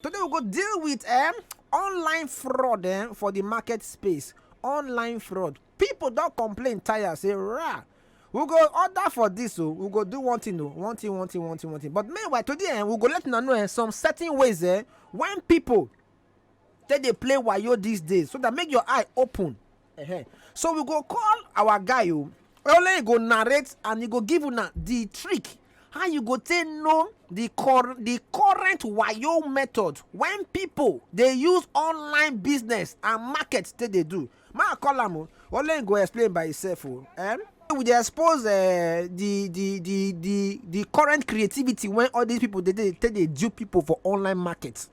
Today we go deal with online fraud for the market space. Online fraud. People don't complain tire say rah. We go order for this, so we go do one thing, one thing. But meanwhile today we go let you know some certain ways when people they play wayo these days, so that make your eye open. So we go call our guy you only go narrate and he go give you the trick how you go take know the current wayo method when people they use online business and market they do. Ma call am only go explain by himself we dey expose the current creativity when all these people they dupe people for online market.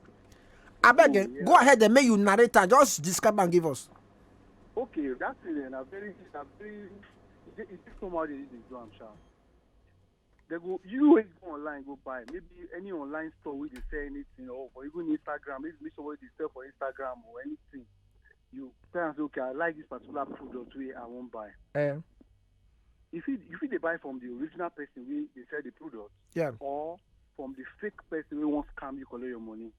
Abeg, go ahead and make you narrate and just describe and give us. Okay, that's it. It's somebody is do sure. They go, you always go online, go buy. Maybe any online store where they sell anything, or even Instagram, maybe somebody they sell for Instagram or anything. You tell them, okay, I like this particular product where I won't buy. If they buy from the original person where they sell the product, or from the fake person who wants scam you collect your money.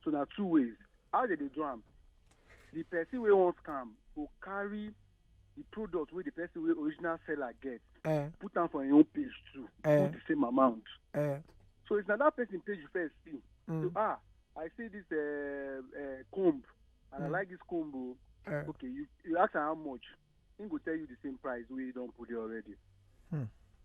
So there are two ways. How they do them? The person who wants scam will carry the product where the person where original seller gets, put them for your own page too, put the same amount. So it's not that person page you first see. So, I see this comb, and I like this combo. Okay, you ask her how much, he will tell you the same price where you don't put it already.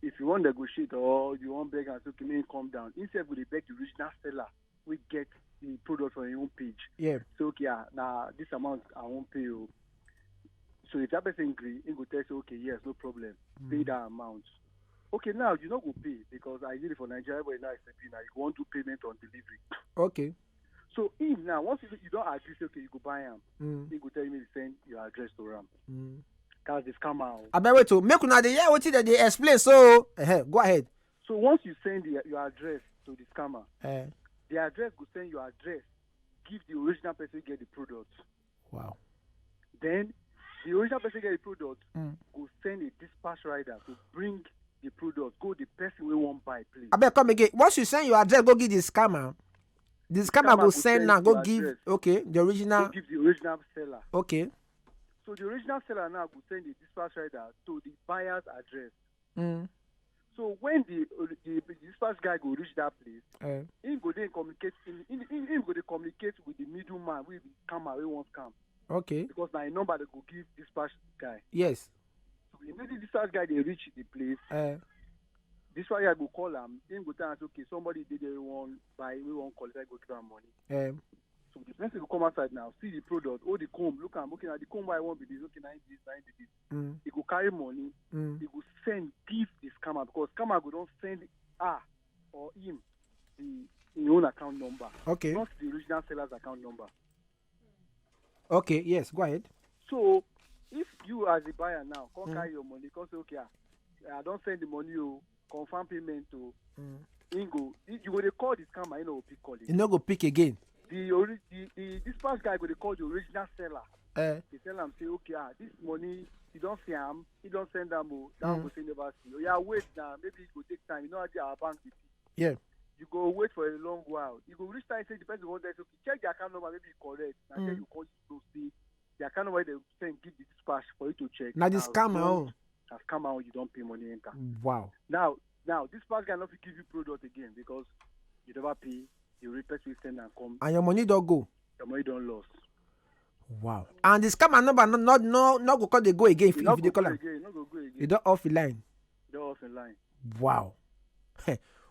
If you want to negotiate or you want beg and say, okay, may come down, instead will they beg the original seller, we get the product on your own page. So okay, now this amount I won't pay you. So if that person agree, he will tell you, okay, yes, no problem, pay that amount. Okay, now you not go pay because I did it for Nigeria, but now it's now you want to payment on delivery. Okay. So if now once you don't agree, say, okay, you go buy him, he will tell you to send your address to him. Cause this come out. I bet wait to make una the what they explain. So go ahead. So once you send your address to the scammer, the address will send your address, give the original person get the product. Wow. Then the original person get the product, go send a dispatch rider to bring the product, go the person we won't buy, please. I bet come again. Once you send your address, go give the scammer. The scammer go send now, go give address, the original. Go give the original seller. Okay. So the original seller now will send the dispatch rider to the buyer's address. So when the dispatch guy go reach that place, he go then communicate. He go then communicate with the middleman, with the scammer, we won't scam. Okay. Because now a number they go give dispatch guy. Yes. So immediately dispatch guy they reach the place. Dispatch guy go call him. He go tell us, okay, somebody did they want buy, we won't call it, I go give him money. So the person will come outside now, see the product, the comb, look at the comb I want with this, okay, 90. He go carry money, he go send, give the scammer, because scammer go don't send her or him the own account number. Okay. Not the original seller's account number. Okay, yes, go ahead. So if you as a buyer now can't carry your money, because okay, I don't send the money, confirm payment to you go they call the scammer, you know, pick call it. You no go pick again. The dispatch guy go they call the original seller. They tell him say, okay, this money you don't see him, he don't send them, that go say never see. Oh yeah, wait now, maybe it will take time. You know how our bank is. Yeah. You go wait for a long while. You go reach time say the person wants to okay, check the account number, maybe it's correct. And then you call you to see the account number they send, give the dispatch for you to check. Now the scammer you don't pay money enter. Wow. Now dispatch guy not give you product again because you never pay. You request will send and come. And your money don't go. Your money don't lost. Wow. And the scammer number not go call they go again if they call them. Not go again. You don't off the line. They're off the line. Wow.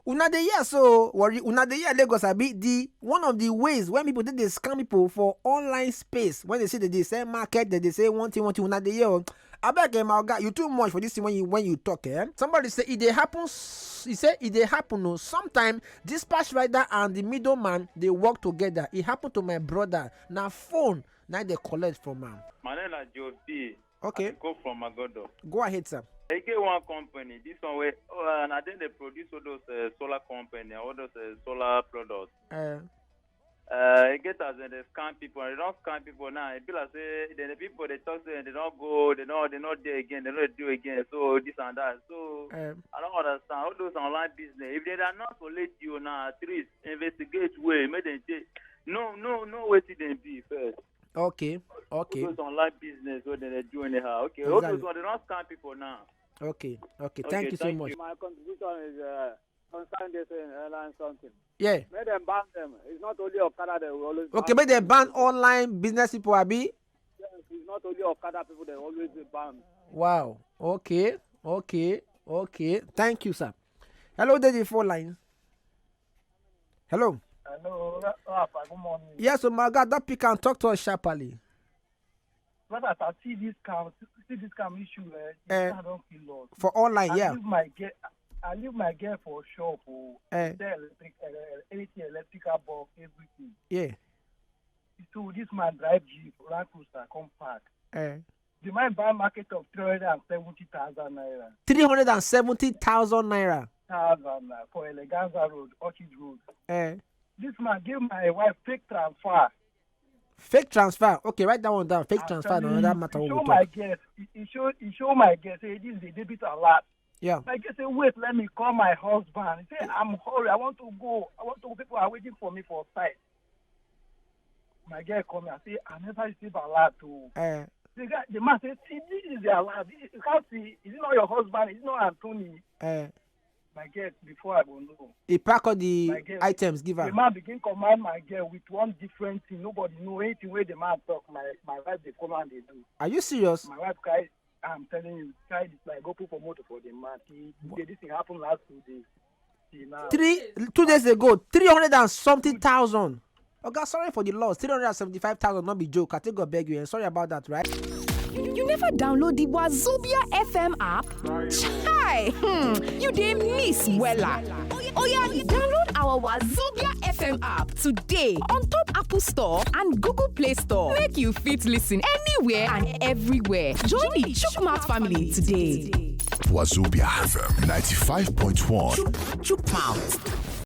Una the year so worry. Una the year Lagos abi the one of the ways when people they scam people for online space when they say that they say market that they say one thing una the year. I beg my guy, you too much for this thing when you talk. Somebody say it happens. He said it happen. No, sometimes dispatch rider and the middleman they work together. It happened to my brother. Now phone now they collect from him. My name is Joe P. Okay. I go from Magodo. Go ahead, sir. They get one company. This one way, and I think they produce all those solar company, all those solar products. get as in they scam people. They don't scam people now. It be like say then the people they talk to they don't go, they not there again, they don't do again. So this and that. So I don't understand all those online business. If they are not to let you now, at least investigate way, make them take. No, wait till they be first. Okay. All those online business what they do anyhow. Okay, Exactly. all those ones they don't scam people now. Okay. Thank you so much. My contribution is concern this airline something. Yeah. Make them ban them. It's not only Okada they will always Okay, make them ban online business people, Abi. Yes, it's not only Okada people they always ban. Wow. Okay. Thank you, sir. Hello, there phone line. Hello. Hello, Rafa, good morning. Yes, so my God, that pick and talk to us sharply. But I see this cam issue. I don't feel lost. For online, yeah. I leave my girl for a shop. Sell anything electrical bulb, everything. Yeah. So this man drive Jeep, Land Cruiser, come park. The man buy market of 370,000 naira. 370,000 naira. For Eleganza Road, Orchid Road. This man give my wife fake transfer. Fake transfer. Okay, write that one down. Fake transfer. Another matter. He show my guest. Say this is the debit alert. Yeah. My guest say wait, let me call my husband. He say I'm hurry. I want to go. People are waiting for me for site. My girl come and say I never received alert too. The man say see this is the alert. You can't see. Is it not your husband? Is it not Anthony? My girl, before I go know. He pack all the items, give her. The man begin command my girl with one different thing. Nobody know anything where the man talk. My wife they come and they do. Are you serious? My wife cry. I'm telling you, cry this like go put for motor for the man. This thing happened last 2 days. See now. 2 days ago, 300 and something thousand. Okay, sorry for the loss. 375,000, not be joke. I think God beg you. And sorry about that, right? You never download the Wazobia FM app? Chai! You didn't miss Wella. Oh yeah, download our Wazobia FM app today on top Apple Store and Google Play Store. Make you fit listen anywhere and everywhere. Join the Chukmat family today. Wazobia FM 95.1. Chukmat.